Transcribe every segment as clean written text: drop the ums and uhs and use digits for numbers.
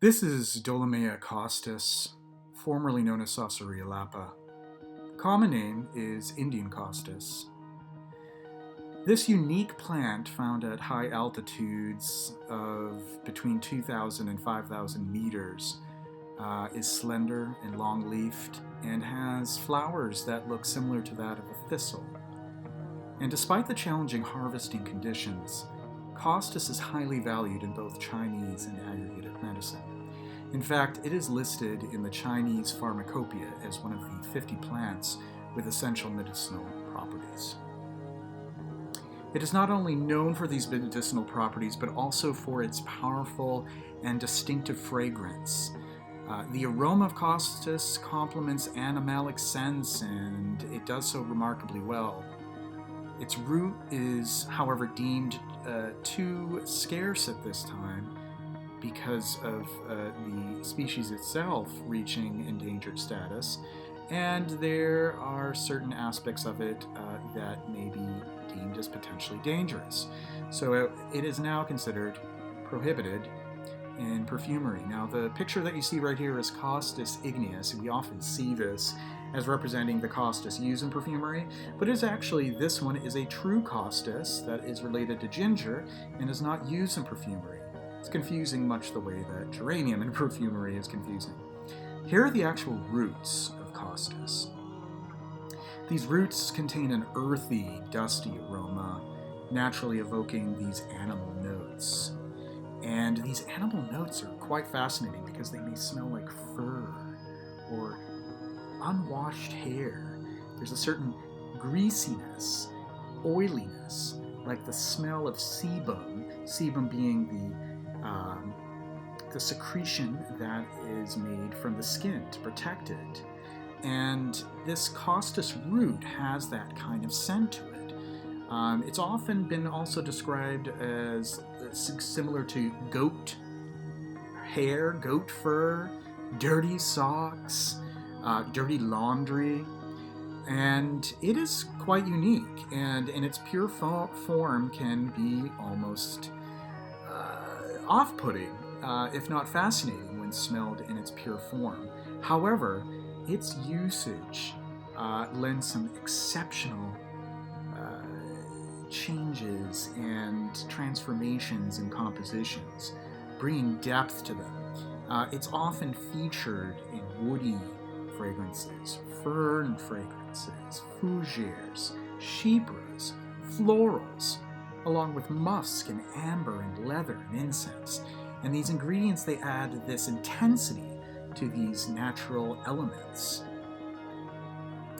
This is Dolomea Costus, formerly known as Sauceria lapa. The common name is Indian Costus. This unique plant, found at high altitudes of between 2,000 and 5,000 meters, is slender and long-leafed and has flowers that look similar to that of a thistle. And despite the challenging harvesting conditions, Costus is highly valued in both Chinese and Ayurvedic medicine. In fact, it is listed in the Chinese Pharmacopoeia as one of the 50 plants with essential medicinal properties. It is not only known for these medicinal properties, but also for its powerful and distinctive fragrance. The aroma of Costus complements animalic scents, and it does so remarkably well. Its root is, however, deemed too scarce at this time because of the species itself reaching endangered status, and there are certain aspects of it that may be deemed as potentially dangerous. So it is now considered prohibited in perfumery. Now, the picture that you see right here is Costus igneus, and we often see this as representing the Costus used in perfumery, but it's actually, this one is a true Costus that is related to ginger and is not used in perfumery. It's confusing much the way that geranium in perfumery is confusing. Here are the actual roots of Costus. These roots contain an earthy, dusty aroma, naturally evoking these animal notes. And these animal notes are quite fascinating because they may smell like fur or unwashed hair. There's a certain greasiness, oiliness, like the smell of sebum, sebum being the secretion that is made from the skin to protect it. And this Costus root has that kind of scent to it. It's often been also described as similar to goat hair, goat fur, dirty socks, dirty laundry, and it is quite unique, and in its pure form can be almost off-putting, if not fascinating, when smelled in its pure form. However, its usage lends some exceptional changes and transformations in compositions, bringing depth to them. It's often featured in woody fragrances, fern fragrances, fougères, chypres, florals, along with musk and amber and leather and incense. And these ingredients, they add this intensity to these natural elements.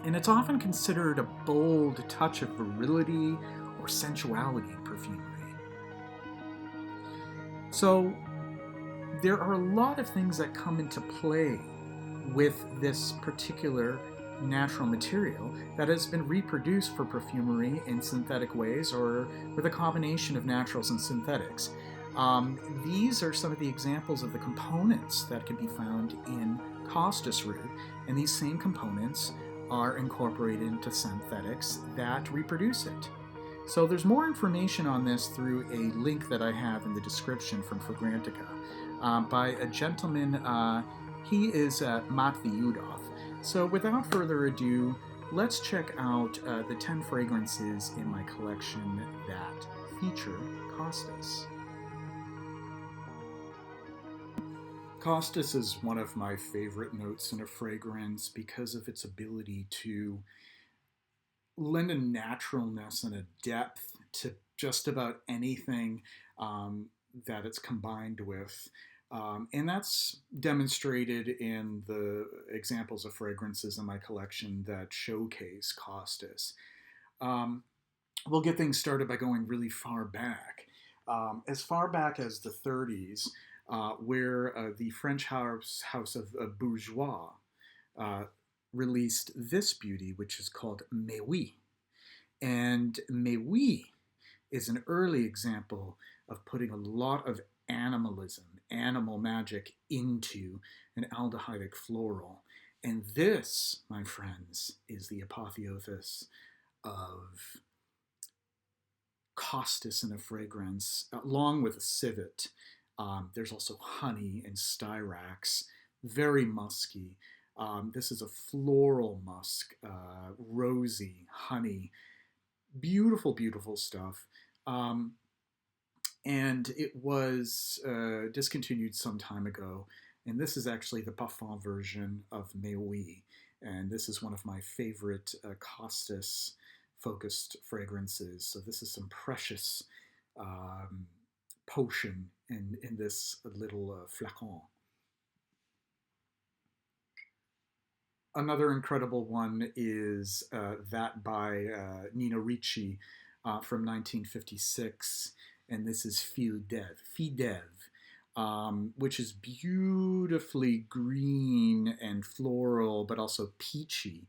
And it's often considered a bold touch of virility or sensuality in perfumery. So there are a lot of things that come into play with this particular natural material that has been reproduced for perfumery in synthetic ways or with a combination of naturals and synthetics. These are some of the examples of the components that can be found in Costus root, and these same components are incorporated into synthetics that reproduce it. So there's more information on this through a link that I have in the description from Fragrantica by a gentleman. He is Matvey Yudov. So without further ado, let's check out the 10 fragrances in my collection that feature Costus. Costus is one of my favorite notes in a fragrance because of its ability to lend a naturalness and a depth to just about anything that it's combined with. And that's demonstrated in the examples of fragrances in my collection that showcase Costus. We'll get things started by going really far back. As far back as the 30s, where the French house of Bourjois released this beauty, which is called Mais-Oui. And Mais-Oui is an early example of putting a lot of animalism, animal magic into an aldehydic floral. And this, my friends, is the apotheosis of Costus in a fragrance, along with a civet. There's also honey and styrax, very musky. This is a floral musk, rosy, honey, beautiful, beautiful stuff. And it was discontinued some time ago. And this is actually the Parfum version of Mais-Oui. And this is one of my favorite Costus focused fragrances. So this is some precious potion in this little flacon. Another incredible one is that by Nina Ricci from 1956, and this is Fille d'Ève, which is beautifully green and floral, but also peachy,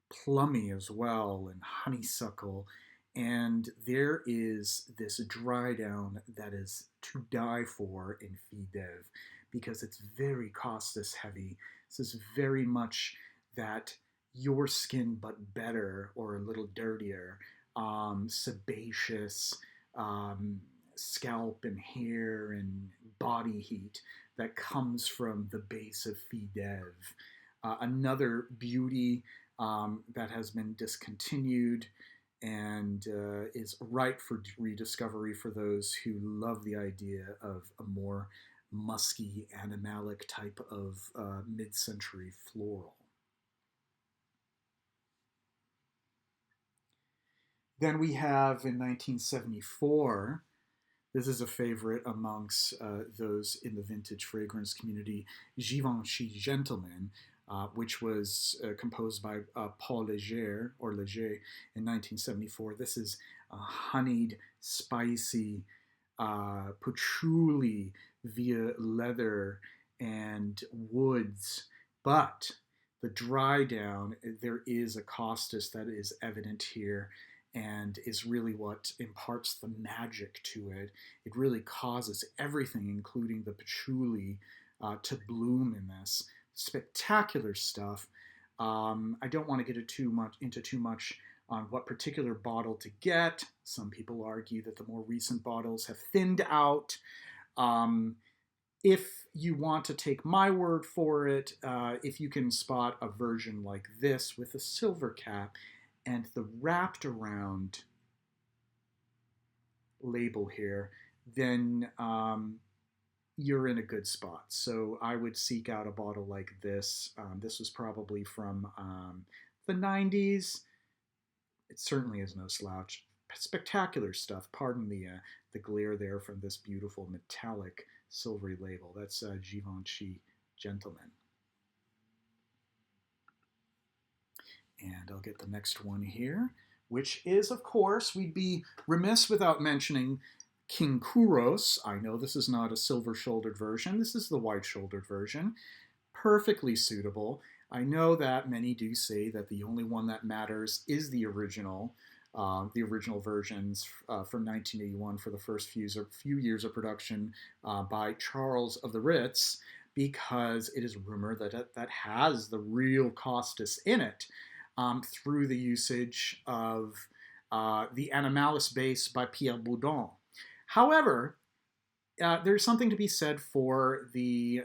plummy as well, and honeysuckle. And there is this dry down that is to die for in Fille d'Ève because it's very Costus heavy. This is very much that your skin but better or a little dirtier, sebaceous, scalp and hair and body heat that comes from the base of Fille d'Ève. Another beauty that has been discontinued and is ripe for rediscovery for those who love the idea of a more musky, animalic type of mid-century floral. Then we have in 1974, this is a favorite amongst those in the vintage fragrance community, Givenchy Gentleman, which was composed by Paul Léger in 1974. This is honeyed, spicy, patchouli via leather and woods, but the dry down, there is a Costus that is evident here and is really what imparts the magic to it. It really causes everything, including the patchouli, to bloom in this. Spectacular stuff. I don't want to get into too much on what particular bottle to get. Some people argue that the more recent bottles have thinned out. If you want to take my word for it, if you can spot a version like this with a silver cap and the wrapped around label here, then you're in a good spot. So I would seek out a bottle like this. This was probably from the 90s. It certainly is no slouch. Spectacular stuff. Pardon the glare there from this beautiful metallic silvery label. That's Givenchy Gentleman. And I'll get the next one here, which is, of course, we'd be remiss without mentioning King Kouros. I know this is not a silver-shouldered version. This is the white-shouldered version. Perfectly suitable. I know that many do say that the only one that matters is the original versions from 1981 for the first few years of production by Charles of the Ritz, because it is rumored that that has the real Costus in it. Through the usage of the Animalis base by Pierre Boudon. However, there's something to be said for the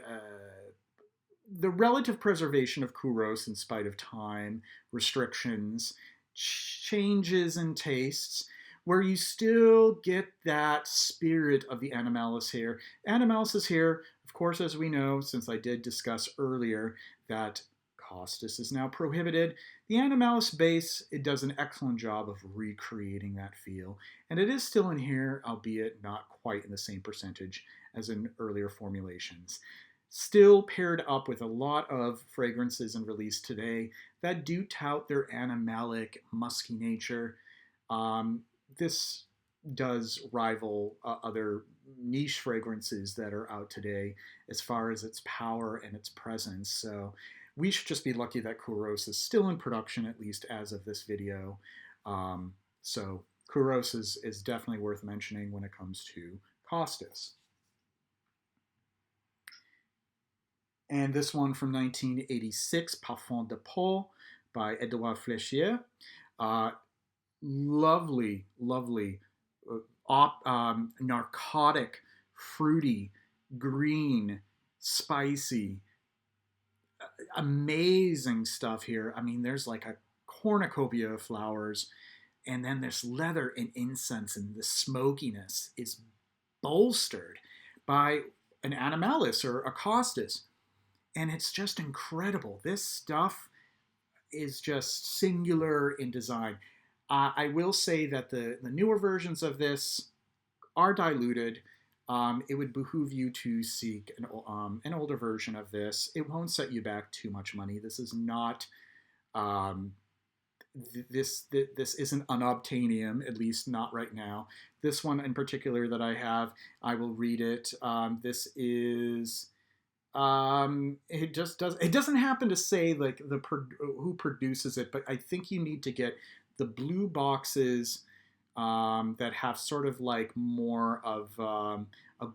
relative preservation of Kuros in spite of time, restrictions, changes in tastes, where you still get that spirit of the Animalis here. Animalis is here, of course, as we know, since I did discuss earlier that Costus is now prohibited. The Animalis base, it does an excellent job of recreating that feel, and it is still in here, albeit not quite in the same percentage as in earlier formulations. Still paired up with a lot of fragrances and released today that do tout their animalic, musky nature. This does rival other niche fragrances that are out today as far as its power and its presence. So we should just be lucky that Kuros is still in production, at least as of this video. So Kuros is definitely worth mentioning when it comes to Costus. And this one from 1986, Parfum de Peau by Edouard Flechier. Lovely, lovely, narcotic, fruity, green, spicy, amazing stuff here. I mean, there's like a cornucopia of flowers, and then there's leather and incense, and the smokiness is bolstered by an animalis or a costus. And it's just incredible. This stuff is just singular in design. I will say that the newer versions of this are diluted. It would behoove you to seek an older version of this. It won't set you back too much money. This is not um, this isn't unobtainium, at least not right now. This one in particular that I have, I will read it. This is it just does. It doesn't happen to say like who produces it, but I think you need to get the blue boxes that have sort of like more of a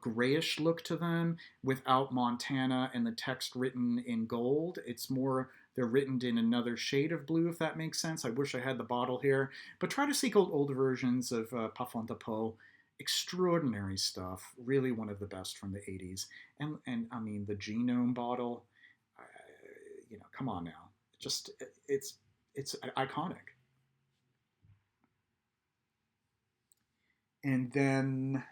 grayish look to them without Montana and the text written in gold. It's more, they're written in another shade of blue, if that makes sense. I wish I had the bottle here, but try to seek older versions of Parfum de Peau. Extraordinary stuff. Really one of the best from the 80s. And I mean, the Genome bottle, come on now. Just, it's iconic. And then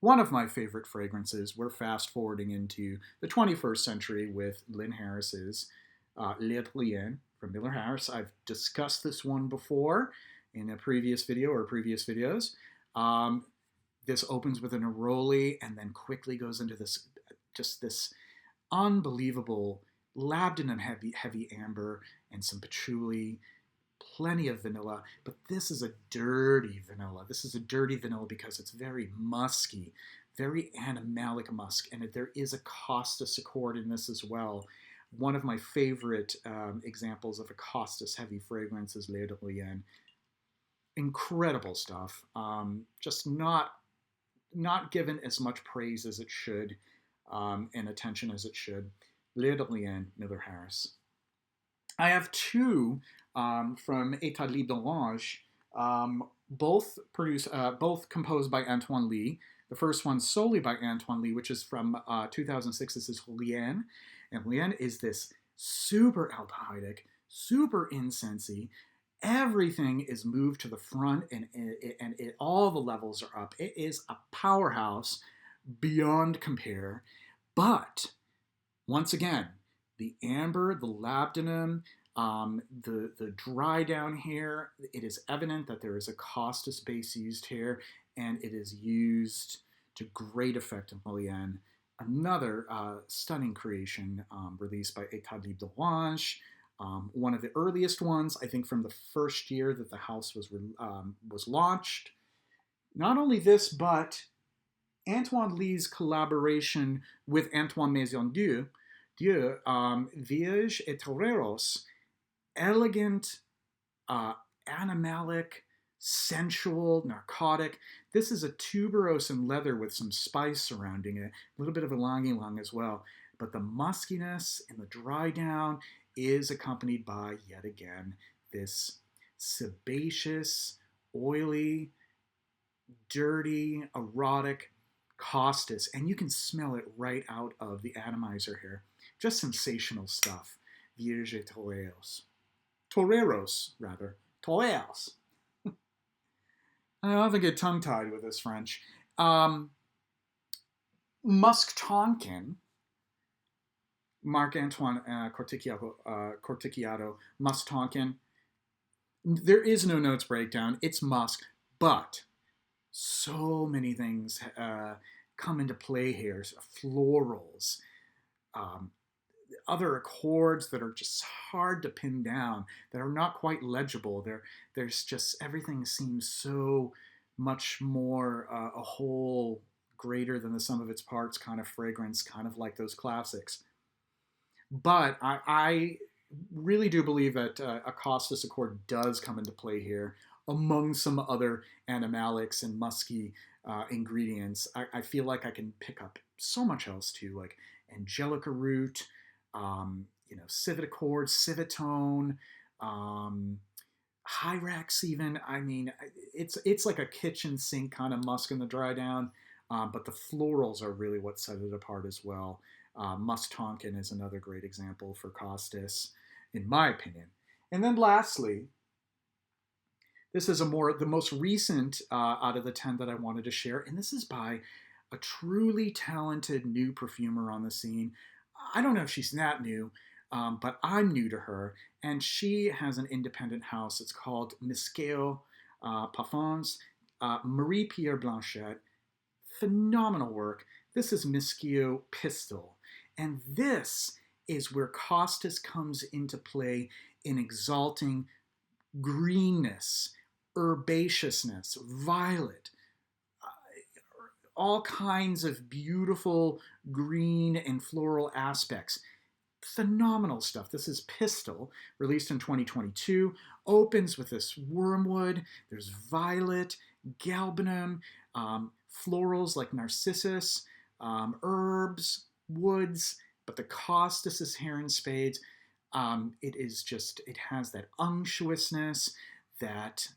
one of my favorite fragrances, we're fast forwarding into the 21st century with Lynn Harris's Rien from Miller Harris. I've discussed this one before in a previous video or previous videos. This opens with an neroli and then quickly goes into this unbelievable labdanum heavy amber and some patchouli, plenty of vanilla, but this is a dirty vanilla. This is a dirty vanilla because it's very musky, very animalic musk, and there is a Costus accord in this as well. One of my favorite examples of a Costus heavy fragrance is Les de Rien. Incredible stuff. Just not given as much praise as it should and attention as it should. Les de Rien, Miller Harris. I have two from Etat Libre, both composed by Antoine Lee. The first one solely by Antoine Lee, which is from 2006. This is Leen, and Leen is this super aldehydic, super incensey. Everything is moved to the front, and all the levels are up. It is a powerhouse beyond compare. But once again, the amber, the labdanum, the dry down here, it is evident that there is a Costus base used here, and it is used to great effect in Leen. Another stunning creation released by Etat Libre. One of the earliest ones, I think, from the first year that the house was launched. Not only this, but Antoine Lee's collaboration with Antoine Maison-Dieu, Vierges et Toreros, elegant, animalic, sensual, narcotic. This is a tuberose and leather with some spice surrounding it, a little bit of a ylang-ylang as well. But the muskiness and the dry down is accompanied by, yet again, this sebaceous, oily, dirty, erotic Costus. And you can smell it right out of the atomizer here. Just sensational stuff. Vierges et Toreros. Toreros, rather. Toreros. I often get tongue-tied with this French. Musc Tonkin, Marc Antoine Corticchiato, Musc Tonkin. There is no notes breakdown. It's musk, but so many things come into play here. Florals, other accords that are just hard to pin down, that are not quite legible. There's just, everything seems so much more a whole greater than the sum of its parts kind of fragrance, kind of like those classics. But I really do believe that a Costus accord does come into play here among some other animalics and musky ingredients. I feel like I can pick up so much else too, like angelica root, civet accord, civitone, Hyrax even, I mean, it's like a kitchen sink kind of musk in the dry down, but the florals are really what set it apart as well. Musc Tonkin is another great example for Costus, in my opinion. And then lastly, this is the most recent out of the 10 that I wanted to share, and this is by a truly talented new perfumer on the scene. I don't know if she's that new, but I'm new to her, and she has an independent house. It's called Miskeo Parfums. Marie Pierre Blanchett, phenomenal work. This is Miskeo Pistil, and this is where Costus comes into play in exalting greenness, herbaceousness, violet, all kinds of beautiful green and floral aspects. Phenomenal stuff. This is Pistil, released in 2022. Opens with this wormwood. There's violet, galbanum, florals like narcissus, herbs, woods, but the Costus is hair and spades. It has that unctuousness, that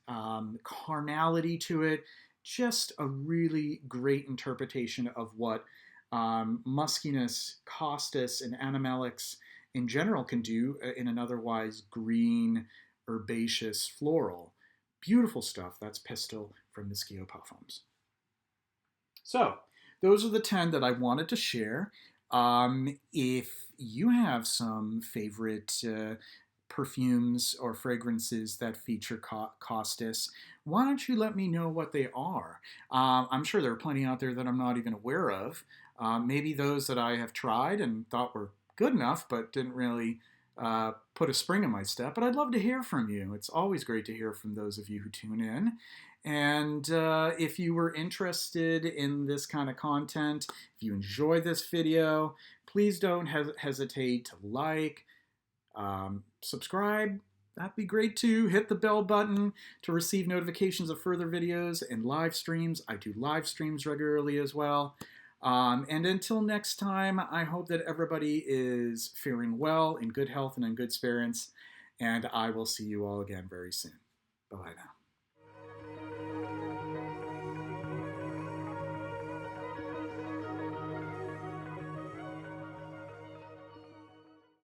carnality to it. Just a really great interpretation of what muskiness, Costus, and animalics in general can do in an otherwise green, herbaceous floral. Beautiful stuff. That's Pistil from Miskeo Parfums. So, those are the 10 that I wanted to share. If you have some favorite perfumes or fragrances that feature Costus, why don't you let me know what they are? I'm sure there are plenty out there that I'm not even aware of. Maybe those that I have tried and thought were good enough, but didn't really put a spring in my step. But I'd love to hear from you. It's always great to hear from those of you who tune in. And if you were interested in this kind of content, if you enjoy this video, please don't hesitate to like, subscribe. That'd be great too. Hit the bell button to receive notifications of further videos and live streams. I do live streams regularly as well. And until next time, I hope that everybody is faring well, in good health, and in good spirits. And I will see you all again very soon. Bye-bye now.